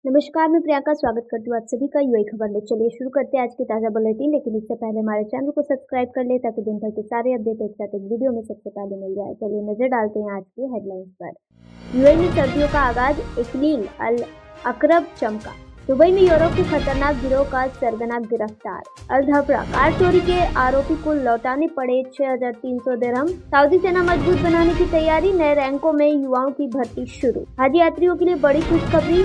नमस्कार, मैं प्रियंका स्वागत करती हूँ आप सभी का यूएई खबर में। चलिए शुरू करते हैं आज की ताज़ा बुलेटिन, लेकिन इससे पहले हमारे चैनल को सब्सक्राइब कर ले ताकि दिन भर के सारे अपडेट एक साथ एक वीडियो में सबसे पहले मिल जाए। चलिए नजर डालते हैं आज की हेडलाइंस पर। यूएई में सर्दियों का आगाज, इकलील अल अकरब चमका। दुबई में यूरोप के खतरनाक गिरोह का सरगना गिरफ्तार। अल धफड़ा, कार चोरी के आरोपी को लौटाने पड़े 6,300 दिरहम। सऊदी सेना मजबूत बनाने की तैयारी, नए रैंकों में युवाओं की भर्ती शुरू। हज यात्रियों के लिए बड़ी खुशखबरी,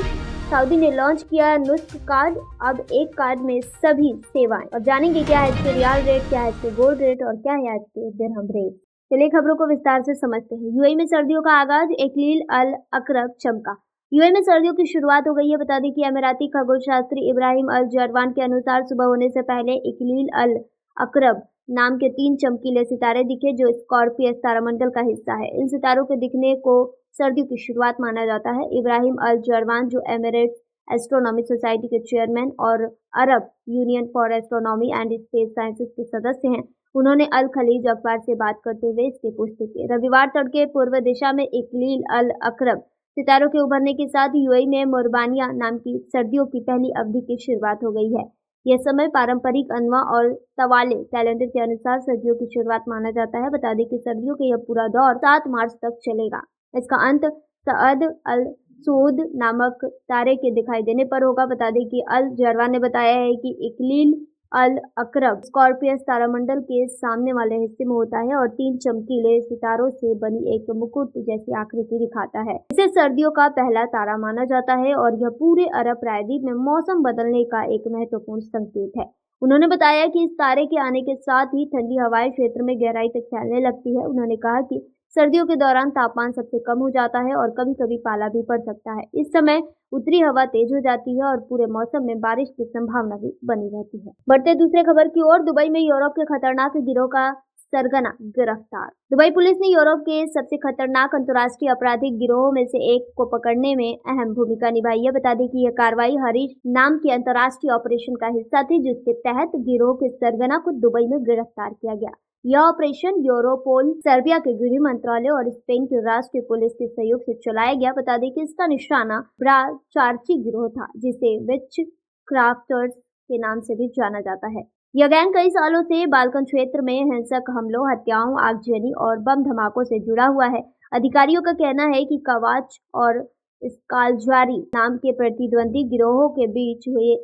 सऊदी ने लॉन्च किया नुस्ख कार्ड। अब एक कार्ड में सभी सेवाएं। अब जानेंगे क्या है इसके रियाल रेट, क्या है इसके गोल्ड रेट और क्या है आज के दिरहम रेट। चलिए खबरों को विस्तार से समझते हैं। यूएई में सर्दियों का आगाज, इकलील अल अकरब चमका। यूएई में सर्दियों की शुरुआत हो गई है। बता दें कि अमीराती खगोलशास्त्री इब्राहिम अल जरवान के अनुसार सुबह होने से पहले इकलील अल अकरब नाम के 3 चमकीले सितारे दिखे जो स्कॉर्पियस तारामंडल का हिस्सा है। इन सितारों के दिखने को सर्दियों की शुरुआत माना जाता है। इब्राहिम अल जरवान, जो एमिरेट्स एस्ट्रोनॉमी सोसाइटी के चेयरमैन और Arab union for astronomy and space sciences के सदस्य हैं, उन्होंने अल खलीज अखबार से बात करते हुए इसकी पुष्टि की। रविवार तड़के पूर्व दिशा में इकलील अल अकरब सितारों के उभरने के साथ यूएई में मुरबानिया नाम की सर्दियों की पहली अवधि की शुरुआत हो गई है। यह समय पारंपरिक अनवा और तवाले कैलेंडर के अनुसार सर्दियों की शुरुआत माना जाता है। बता दें कि सर्दियों का यह पूरा दौर 7 मार्च तक चलेगा। इसका अंत सअद अल सूद नामक तारे के दिखाई देने पर होगा। बता दें कि अल जरवान ने बताया है कि इकलील अल अकरब स्कॉर्पियस तारामंडल के सामने वाले हिस्से में होता है और 3 चमकीले सितारों से बनी एक मुकुट जैसी आकृति दिखाता है। इसे सर्दियों का पहला तारा माना जाता है और यह पूरे अरब प्रायद्वीप में मौसम बदलने का एक महत्वपूर्ण संकेत है। उन्होंने बताया कि इस तारे के आने के साथ ही ठंडी हवाएं क्षेत्र में गहराई तक फैलने लगती है। उन्होंने कहा कि सर्दियों के दौरान तापमान सबसे कम हो जाता है और कभी-कभी पाला भी पड़ सकता है। इस समय उत्तरी हवा तेज हो जाती है और पूरे मौसम में बारिश की संभावना भी बनी रहती है। बढ़ते दूसरे खबर की ओर, दुबई में यूरोप के खतरनाक गिरोह का सरगना गिरफ्तार। दुबई पुलिस ने यूरोप के सबसे खतरनाक अंतर्राष्ट्रीय आपराधिक गिरोह में से एक को पकड़ने में अहम भूमिका निभाई है। बता दें कि यह कार्रवाई हरीश नाम के अंतर्राष्ट्रीय ऑपरेशन का हिस्सा थी, जिसके तहत गिरोह के सरगना को दुबई में गिरफ्तार किया गया। यह ऑपरेशन यूरोपोल, सर्बिया के गृह मंत्रालय और स्पेन की राष्ट्रीय पुलिस के सहयोग से चलाया गया। बता दें कि इसका निशाना ब्राचार्ची गिरोह था, जिसे विच क्राफ्टर्स के नाम से भी जाना जाता है। यह गैंग कई सालों से बाल्कन क्षेत्र में हिंसक हमलों, हत्याओं, आगजनी और बम धमाकों से जुड़ा हुआ है। अधिकारियों का कहना है कि कवाच और स्कालज्वारी नाम के प्रतिद्वंदी गिरोहों के बीच हुए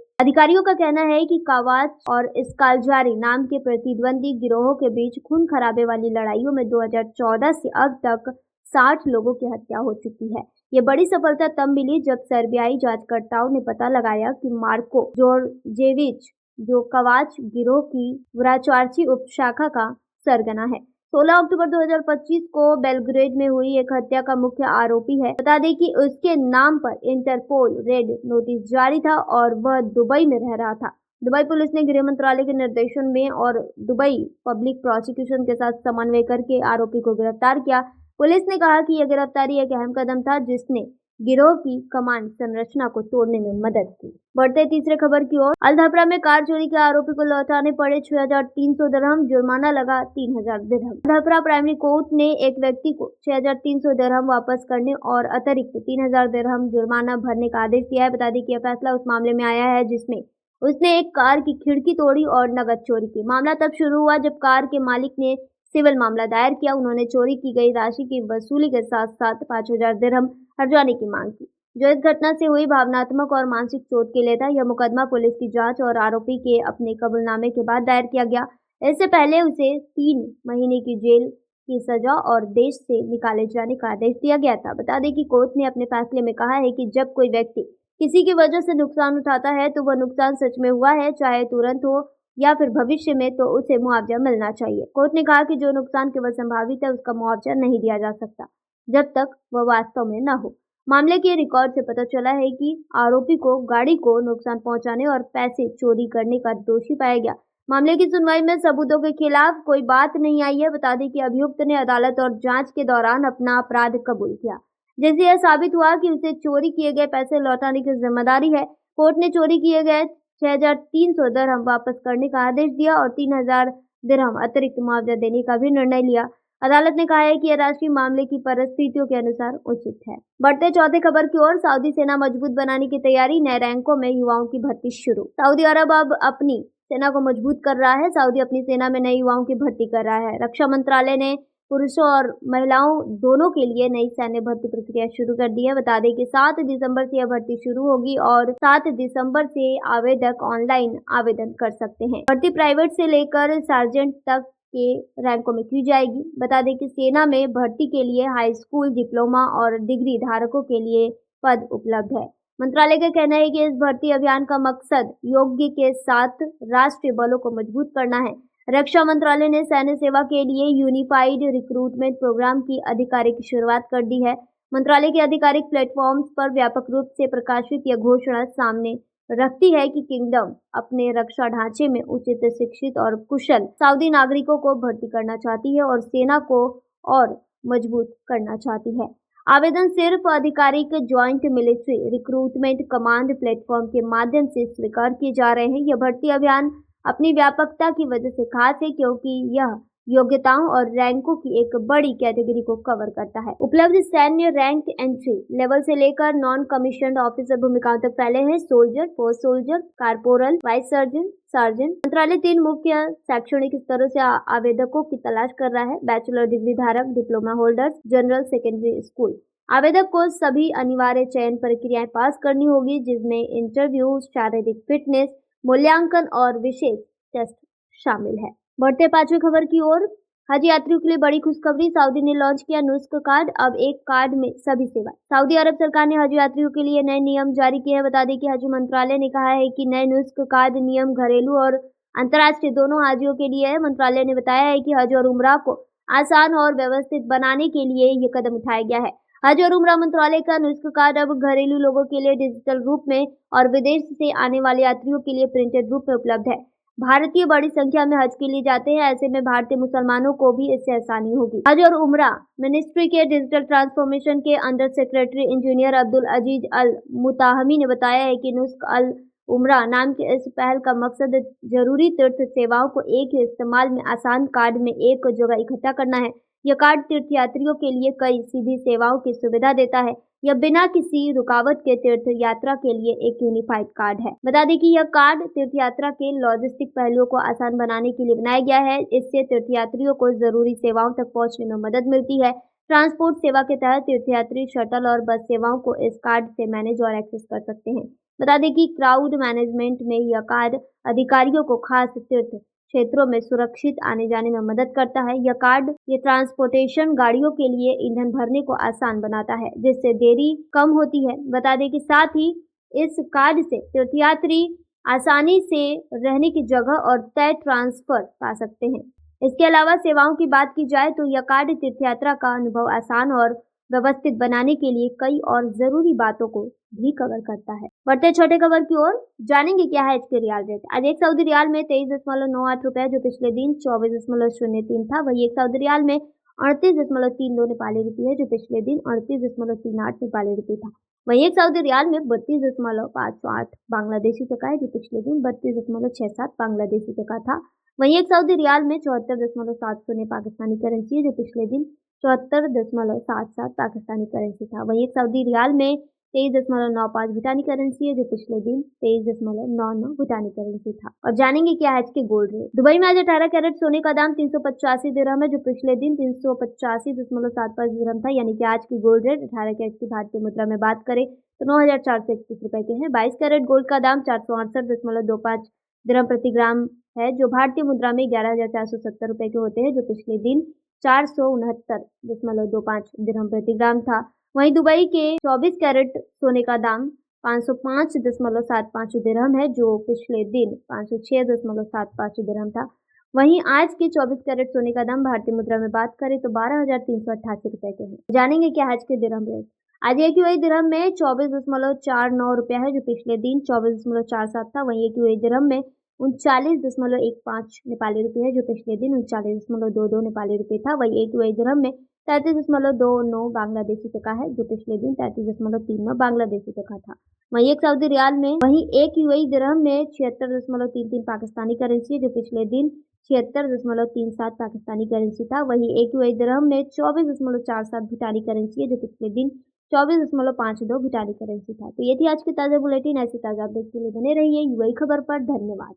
खून खराबे वाली लड़ाइयों में 2014 से अब तक 60 लोगों की हत्या हो चुकी है। ये बड़ी सफलता तब मिली जब सर्बियाई जांचकर्ताओं ने पता लगाया कि मार्को जोर्जेविच, जो कवाच गिरोह की व्राचार्ची उपशाखा का सरगना है, 16 अक्टूबर 2025 को बेलग्रेड में हुई एक हत्या का मुख्य आरोपी है। बता दें कि उसके नाम पर इंटरपोल रेड नोटिस जारी था और वह दुबई में रह रहा था। दुबई पुलिस ने गृह मंत्रालय के निर्देशन में और दुबई पब्लिक प्रोसिक्यूशन के साथ समन्वय करके आरोपी को गिरफ्तार किया। पुलिस ने कहा कि यह गिरफ्तारी एक अहम कदम था, जिसने गिरोह की कमांड संरचना को तोड़ने में मदद की। बढ़ते तीसरे खबर की ओर, अल धफड़ा में कार चोरी के आरोपी को लौटाने पड़े 6,300 दिरहम, जुर्माना लगा 3,000 दिरहम। अल धफड़ा प्राइमरी कोर्ट ने एक व्यक्ति को 6,300 दिरहम वापस करने और अतिरिक्त 3,000 दिरहम जुर्माना भरने का आदेश दिया है। बता दें कि यह फैसला उस मामले में आया है जिसमें उसने एक कार की खिड़की तोड़ी और नकद चोरी की। मामला तब शुरू हुआ जब कार के मालिक ने सिविल मामला दायर किया। उन्होंने चोरी की गई राशि की वसूली के साथ साथ 5,000 दिरहम हर्जाने की मांग की, जो इस घटना से हुई भावनात्मक और मानसिक चोट के लिए था। यह मुकदमा पुलिस की जांच और आरोपी के अपने कबूलनामे के बाद दायर किया गया। इससे पहले उसे 3 महीने की जेल की सजा और देश से निकाले जाने का आदेश दिया गया था। बता दें कि कोर्ट ने अपने फैसले में कहा है कि जब कोई व्यक्ति किसी की वजह से नुकसान उठाता है तो वह नुकसान सच में हुआ है, चाहे तुरंत हो या फिर भविष्य में, तो उसे मुआवजा मिलना चाहिए। कोर्ट ने कहा कि जो नुकसान केवल संभावित है उसका मुआवजा नहीं दिया जा सकता जब तक वह वास्तव में न हो। मामले के रिकॉर्ड से पता चला है कि आरोपी को गाड़ी को नुकसान पहुंचाने और पैसे चोरी करने का दोषी पाया गया। मामले की सुनवाई में सबूतों के खिलाफ कोई बात नहीं आई है। बता दें कि अभियुक्त ने अदालत और जांच के दौरान अपना अपराध कबूल किया, जैसे यह साबित हुआ कि उसे चोरी किए गए पैसे लौटाने की जिम्मेदारी है। कोर्ट ने चोरी किए गए 6,300 दिरहम वापस करने का आदेश दिया और 3,000 दिरहम अतिरिक्त मुआवजा देने का भी निर्णय लिया। अदालत ने कहा है कि यह राशि मामले की परिस्थितियों के अनुसार उचित है। बढ़ते चौथे खबर की ओर, सऊदी सेना मजबूत बनाने की तैयारी, नए रैंकों में युवाओं की भर्ती शुरू। सऊदी अरब अब अपनी सेना को मजबूत कर रहा है। सऊदी अपनी सेना में नए युवाओं की भर्ती कर रहा है। रक्षा मंत्रालय ने पुरुषों और महिलाओं दोनों के लिए नई सैन्य भर्ती प्रक्रिया शुरू कर दी है। बता दें कि 7 दिसंबर से यह भर्ती शुरू होगी और 7 दिसंबर से आवेदक ऑनलाइन आवेदन कर सकते हैं। भर्ती प्राइवेट से लेकर सार्जेंट तक के रैंकों में की जाएगी। बता दें कि सेना में भर्ती के लिए हाई स्कूल, डिप्लोमा और डिग्री धारकों के लिए पद उपलब्ध है। मंत्रालय का कहना है कि इस भर्ती अभियान का मकसद योग्य के साथ राष्ट्रीय बलों को मजबूत करना है। रक्षा मंत्रालय ने सैन्य सेवा के लिए यूनिफाइड रिक्रूटमेंट प्रोग्राम की आधिकारिक शुरुआत कर दी है। मंत्रालय के आधिकारिक प्लेटफॉर्म्स पर व्यापक रूप से प्रकाशित यह घोषणा सामने रखती है कि किंगडम अपने रक्षा ढांचे में उचित, शिक्षित और कुशल सऊदी नागरिकों को भर्ती करना चाहती है और सेना को और मजबूत करना चाहती है। आवेदन सिर्फ आधिकारिक joint military recruitment command platform के माध्यम से स्वीकार किए जा रहे हैं। यह भर्ती अभियान अपनी व्यापकता की वजह से खास है क्योंकि यह योग्यताओं और रैंकों की एक बड़ी कैटेगरी को कवर करता है। उपलब्ध सैन्य रैंक एंट्री लेवल से लेकर नॉन कमीशन्ड ऑफिसर भूमिकाओं तक फैले हैं। Soldier, post soldier, corporal, vice surgeon, sergeant. मंत्रालय 3 मुख्य शैक्षणिक स्तरों से आवेदकों की तलाश कर रहा है: बैचलर डिग्री धारक, diploma holders, general secondary school. आवेदक को सभी अनिवार्य चयन प्रक्रियाएं पास करनी होगी, जिसमें इंटरव्यू, शारीरिक फिटनेस मूल्यांकन और विशेष टेस्ट शामिल है। बढ़ते 5वीं खबर की ओर, हज यात्रियों के लिए बड़ी खुशखबरी, सऊदी ने लॉन्च किया नुस्ख कार्ड। अब एक कार्ड में सभी सेवाएं। सऊदी अरब सरकार ने हज यात्रियों के लिए नए नियम जारी किए हैं। बता दें कि हज मंत्रालय ने कहा है कि नए नुस्ख कार्ड नियम घरेलू और अंतर्राष्ट्रीय दोनों हाजियों के लिए है। मंत्रालय ने बताया है कि हज और उम्रा को आसान और व्यवस्थित बनाने के लिए ये कदम उठाया गया है। हज और उम्रा मंत्रालय का नुस्ख कार्ड अब घरेलू लोगों के लिए डिजिटल रूप में और विदेश से आने वाले यात्रियों के लिए प्रिंटेड रूप में उपलब्ध है। भारतीय बड़ी संख्या में हज के लिए जाते हैं, ऐसे में भारतीय मुसलमानों को भी इससे आसानी होगी। हज और उम्रा मिनिस्ट्री के डिजिटल ट्रांसफॉर्मेशन के अंडर सेक्रेटरी इंजीनियर अब्दुल अजीज अल मुताहमी ने बताया है कि नुस्ख अल उम्रा नाम के इस पहल का मकसद जरूरी तीर्थ सेवाओं को एक ही इस्तेमाल में आसान कार्ड में एक जगह इकट्ठा करना है। यह कार्ड तीर्थयात्रियों के लिए कई सीधी सेवाओं की सुविधा देता है। यह बिना किसी रुकावट के तीर्थ यात्रा के लिए एक यूनिफाइड कार्ड है। बता दें कि यह कार्ड तीर्थयात्रा के लॉजिस्टिक पहलुओं को आसान बनाने के लिए बनाया गया है। इससे तीर्थयात्रियों को जरूरी सेवाओं तक पहुंचने में मदद मिलती है। ट्रांसपोर्ट सेवा के तहत तीर्थयात्री शटल और बस सेवाओं को इस कार्ड से मैनेज और एक्सेस कर सकते हैं। बता दें कि क्राउड मैनेजमेंट में यह कार्ड अधिकारियों को खास तीर्थ क्षेत्रों में सुरक्षित आने जाने में मदद करता है। यह कार्ड ट्रांसपोर्टेशन गाड़ियों के लिए ईंधन भरने को आसान बनाता है, जिससे देरी कम होती है। बता दें कि साथ ही इस कार्ड से तीर्थयात्री आसानी से रहने की जगह और तय ट्रांसफर पा सकते हैं। इसके अलावा सेवाओं की बात की जाए तो यह कार्ड तीर्थयात्रा का अनुभव आसान और व्यवस्थित बनाने के लिए कई और जरूरी बातों को भी कवर करता है। बढ़ते छोटे खबर की ओर, जानेंगे क्या है इसके रियाल रेट। आज एक सऊदी रियाल में 23.98 रुपए, जो पिछले दिन 24.03 था। वही एक सऊदी रियाल में 38.32 नेपाली रुपये है, जो पिछले दिन 38.38 नेपाली रुपये था। वही एक सऊदी रियाल में 32.508 बांग्लादेशी टका है, जो पिछले दिन 32.67 बांग्लादेशी टका था। वही एक सऊदी रियाल में 74.7 पाकिस्तानी करेंसी है, जो पिछले दिन 74.77 पाकिस्तानी करेंसी था। वही एक सऊदी रियाल में 23.95 भूटानी करेंसी है, जो पिछले दिन 23.99 भूटानी करेंसी था। और जानेंगे क्या है आज के गोल्ड रेट। दुबई में आज 18 कैरेट सोने का दाम 385 दिरहम है, जो पिछले दिन 385.75 दिरहम था। यानी कि आज की गोल्ड रेट 18 कैरेट की भारतीय मुद्रा में बात करें तो 9,431 रुपए के हैं। 22 कैरेट गोल्ड का दाम 468.25 दिरहम प्रति ग्राम है, जो भारतीय मुद्रा में 11,470 रुपए के होते हैं, जो पिछले दिन 469.25 दिरहम प्रति ग्राम था। वहीं दुबई के 24 कैरेट सोने का दाम 505.75 दिरहम है, जो पिछले दिन 506.75 दिरहम था। वहीं आज के 24 कैरेट सोने का दाम भारतीय मुद्रा में बात करें तो 12,388 रुपए के हैं। जानेंगे क्या आज के दिरहम रेट। आज एक यूएई दिरहम में 24.49 रुपया है, जो पिछले दिन 24.47 था। वहीं एक यूएई दिरहम में 39.15 नेपाली रुपये है, जो पिछले दिन 39.22 नेपाली रुपये था। वही एक यूएई दिरहम में 33.29 बांग्लादेशी टका है, जो पिछले दिन 33.39 बांग्लादेशी टका था। वहीं एक सऊदी रियाल में वहीं एक यूएई दिरहम में 76.33 पाकिस्तानी करेंसी है, जो पिछले दिन 76.37 पाकिस्तानी करेंसी था। वहीं एक यूएई दिरहम में 24.47 भूटानी करेंसी है, जो पिछले दिन 24.52 भूटानी करेंसी था। तो ये थी आज की ताज़ा बुलेटिन। ऐसी ताज़ा अपडेट के लिए बने रहिए यूएई खबर पर। धन्यवाद।